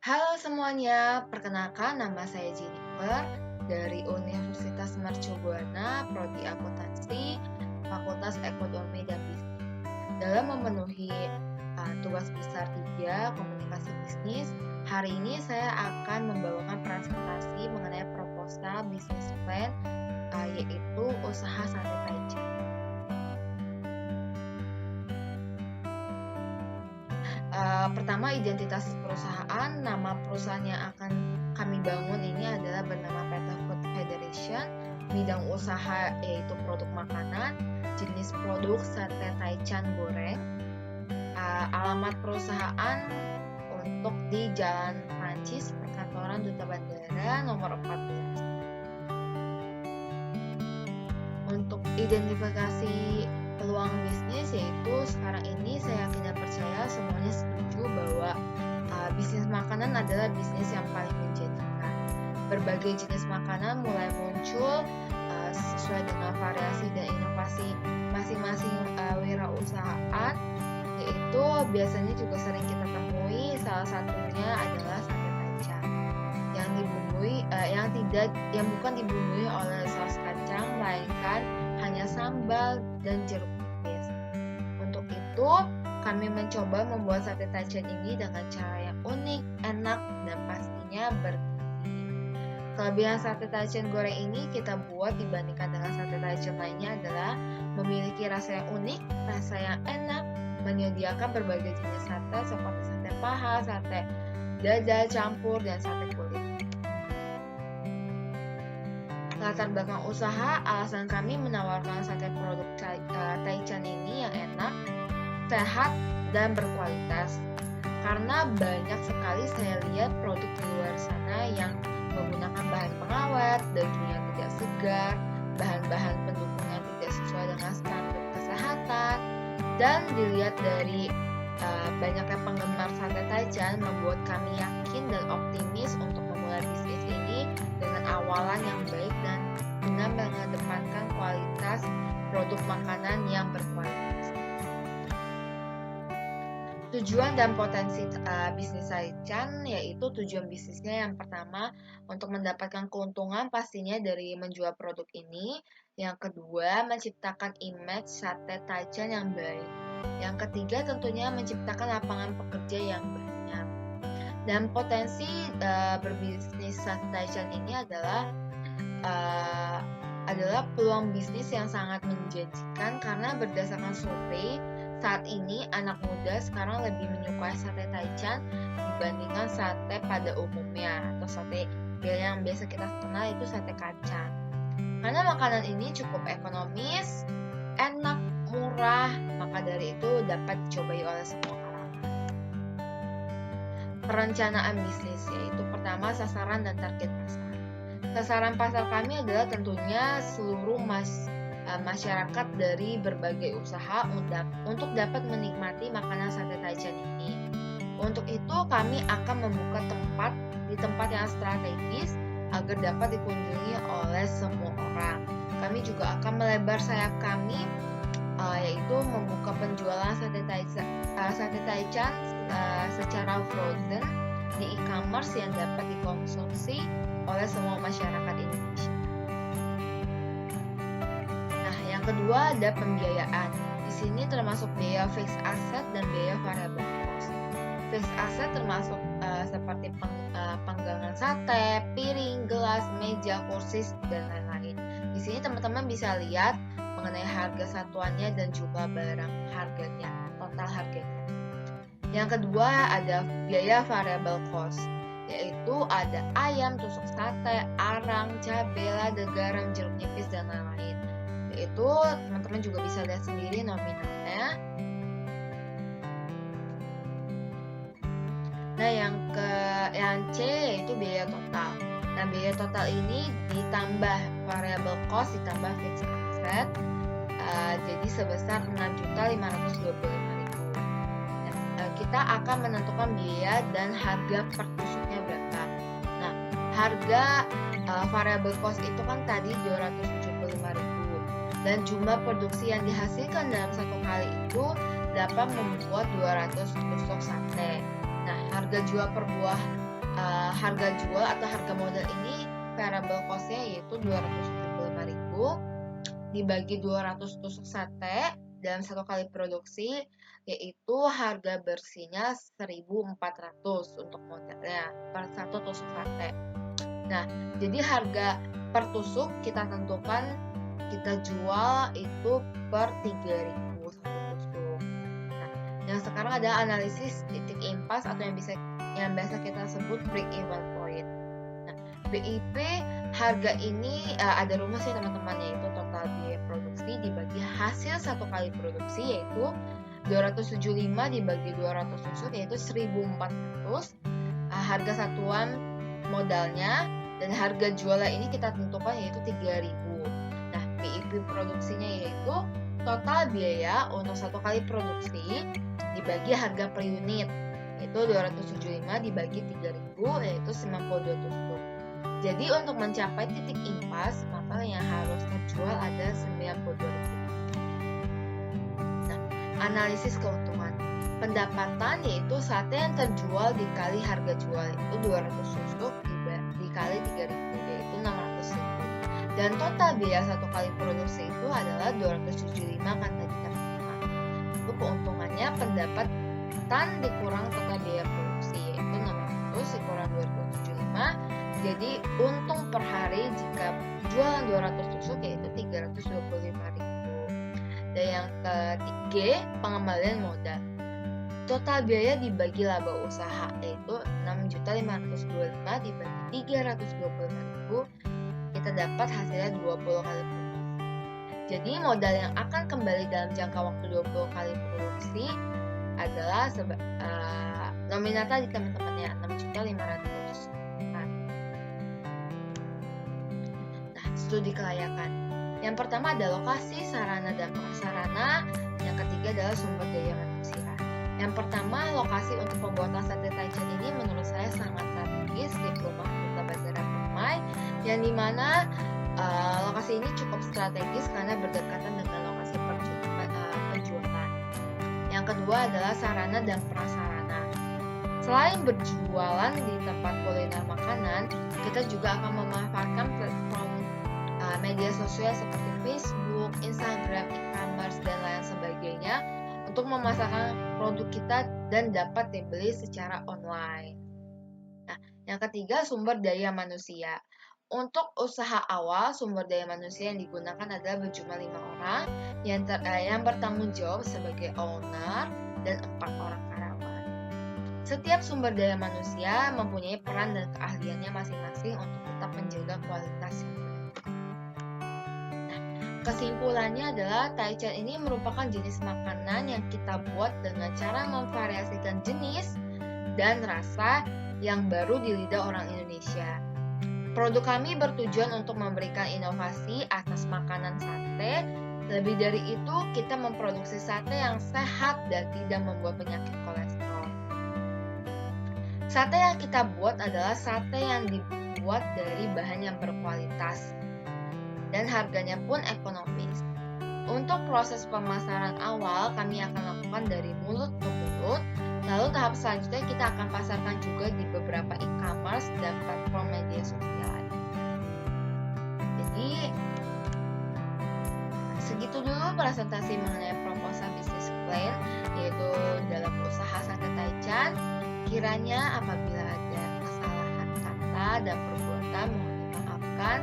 Halo semuanya, perkenalkan nama saya Jennifer dari Universitas Mercubuana, Prodi Akuntansi, Fakultas Ekonomi dan Bisnis. Dalam memenuhi tugas besar 3, komunikasi bisnis, hari ini saya akan membawakan presentasi mengenai proposal bisnis plan, yaitu usaha sate taichan. Pertama, identitas perusahaan. Nama perusahaan yang akan kami bangun ini adalah bernama PT Food Federation. Bidang usaha yaitu produk makanan, jenis produk sate taichan goreng. Alamat perusahaan untuk di Jalan Prancis, Perkantoran Duta Bandara nomor 14. Untuk identifikasi peluang bisnis, yaitu sekarang ini saya yakin dan percaya semuanya setuju bahwa bisnis makanan adalah bisnis yang paling menjanjikan. Berbagai jenis makanan mulai muncul sesuai dengan variasi dan inovasi masing-masing wirausahaan, yaitu biasanya juga sering kita temui. Salah satunya adalah sate taichan yang bukan dibumbui oleh saus kacang, melainkan hanya sambal dan jeruk nipis. Untuk itu, kami mencoba membuat sate taichan ini dengan cara yang unik, enak, dan pastinya bergizi. Kelebihan sate taichan goreng ini kita buat dibandingkan dengan sate taichan lainnya adalah memiliki rasa yang unik, rasa yang enak, menyediakan berbagai jenis sate seperti sate paha, sate dada campur, dan sate kulit. Latar belakang usaha, alasan kami menawarkan sate produk taichan ini yang enak, sehat, dan berkualitas. Karena banyak sekali saya lihat produk di luar sana yang menggunakan bahan pengawet, daging yang tidak segar, bahan-bahan pendukung yang tidak sesuai dengan standar kesehatan, dan dilihat dari banyaknya penggemar sate taichan membuat kami yakin dan optimis untuk memulai bisnis ini dengan awalan yang baik dan dengan mengedepankan kualitas produk makanan yang berkualitas. Tujuan dan potensi bisnis taichan, yaitu tujuan bisnisnya yang pertama untuk mendapatkan keuntungan pastinya dari menjual produk ini. Yang kedua, menciptakan image sate taichan yang baik. Yang ketiga, tentunya menciptakan lapangan pekerja yang banyak. Dan potensi berbisnis sate taichan ini adalah peluang bisnis yang sangat menjanjikan, karena berdasarkan survei saat ini anak muda sekarang lebih menyukai sate taichan dibandingkan sate pada umumnya atau sate yang biasa kita kenal itu sate kacang. Karena makanan ini cukup ekonomis, enak, murah, maka dari itu dapat dicobai oleh semua kalangan. Perencanaan bisnis, yaitu pertama sasaran dan target pasar. Sasaran pasar kami adalah tentunya seluruh masyarakat dari berbagai usaha untuk dapat menikmati makanan sate taichan ini. Untuk itu kami akan membuka di tempat yang strategis agar dapat dikunjungi oleh semua orang. Kami juga akan melebar sayap kami, yaitu membuka penjualan sate taichan secara frozen di e-commerce yang dapat dikonsumsi oleh semua masyarakat Indonesia. Nah, yang kedua ada pembiayaan. Di sini termasuk biaya fixed asset dan biaya variable cost. Fixed asset termasuk seperti panggangan sate, piring, gelas, meja, kursi, dan lain-lain. Di sini teman-teman bisa lihat mengenai harga satuannya dan juga barang harganya, total harganya. Yang kedua ada biaya variable cost, yaitu ada ayam, tusuk sate, arang, cabai, lada, garam, jeruk nipis, dan lain-lain. Yaitu teman-teman juga bisa lihat sendiri nominalnya. Nah, yang C yaitu biaya total. Nah, biaya total ini ditambah variable cost ditambah fixed asset, jadi sebesar 6.525.000. Kita akan menentukan biaya dan harga per tusuknya berapa. Nah, harga variable cost itu kan tadi 275.000, dan jumlah produksi yang dihasilkan dalam satu kali itu dapat membuat 200 tusuk sate. Nah, harga jual per buah harga jual atau harga modal ini variable cost-nya yaitu 275.000 dibagi 200 tusuk sate dalam satu kali produksi, yaitu harga bersihnya 1.400 untuk modalnya per satu tusuk sate. Nah, jadi harga per tusuk kita tentukan kita jual itu per 3.000 satu tusuk. Nah, yang sekarang ada analisis titik impas atau yang biasa kita sebut break even point. Nah, BIP harga ini ada rumusnya teman-teman, yaitu total biaya produksi dibagi hasil satu kali produksi, yaitu 275 dibagi 200 tusuk yaitu 1.400 harga satuan modalnya, dan harga jualnya ini kita tentukan yaitu 3.000. Nah, BIP produksinya yaitu total biaya untuk satu kali produksi dibagi harga per unit, yaitu 275 dibagi 3.000 yaitu 92 tusuk. Jadi untuk mencapai titik impas, maka yang harus terjual ada 92.000. Nah, analisis keuntungan. Pendapatan yaitu sate yang terjual dikali harga jual, itu 200 tusuk dikali 3.000 yaitu 600.000. Dan total biaya satu kali produksi itu adalah 275 kan tadi teman-teman. Itu keuntungannya pendapatan dikurang total biaya produksi, yaitu 600 dikurang 275. Jadi untung per hari jika jualan 200 tusuk yaitu 325.000. Dan yang ketiga, pengembalian modal. Total biaya dibagi laba usaha yaitu 6.525 dibagi 325.000, kita dapat hasilnya 20 kali produksi. Jadi modal yang akan kembali dalam jangka waktu 20 kali produksi adalah nominal tadi teman-teman ya, 6.500. Nah, studi kelayakan. Yang pertama ada lokasi, sarana dan prasarana. Yang ketiga adalah sumber daya manusia. Yang pertama, lokasi untuk pembuatan sate taichan ini menurut saya sangat strategis di perumahan Kota Bandara Permai, yang dimana lokasi ini cukup strategis karena berdekatan dengan lokasi penjualan. Yang kedua adalah sarana dan prasarana. Selain berjualan di tempat kuliner makanan, kita juga akan memanfaatkan platform media sosial seperti Facebook, Instagram, e-commerce, dan lain sebagainya untuk memasarkan produk kita dan dapat dibeli secara online. Nah, yang ketiga, sumber daya manusia. Untuk usaha awal, sumber daya manusia yang digunakan adalah berjumlah 5 orang yang bertanggung jawab sebagai owner dan 4 orang karyawan. Setiap sumber daya manusia mempunyai peran dan keahliannya masing-masing untuk tetap menjaga kualitas yang baik. Kesimpulannya adalah taichan ini merupakan jenis makanan yang kita buat dengan cara memvariasikan jenis dan rasa yang baru di lidah orang Indonesia. Produk kami bertujuan untuk memberikan inovasi atas makanan sate. Lebih dari itu, kita memproduksi sate yang sehat dan tidak membuat penyakit kolesterol. Sate yang kita buat adalah sate yang dibuat dari bahan yang berkualitas dan harganya pun ekonomis. Untuk proses pemasaran awal, kami akan lakukan dari mulut ke mulut. Lalu tahap selanjutnya kita akan pasarkan juga di beberapa e-commerce dan platform media sosial. Jadi, segitu dulu presentasi mengenai proposal business plan, yaitu dalam usaha sate taichan. Kiranya apabila ada kesalahan kata dan perbuatan mohon dimaafkan.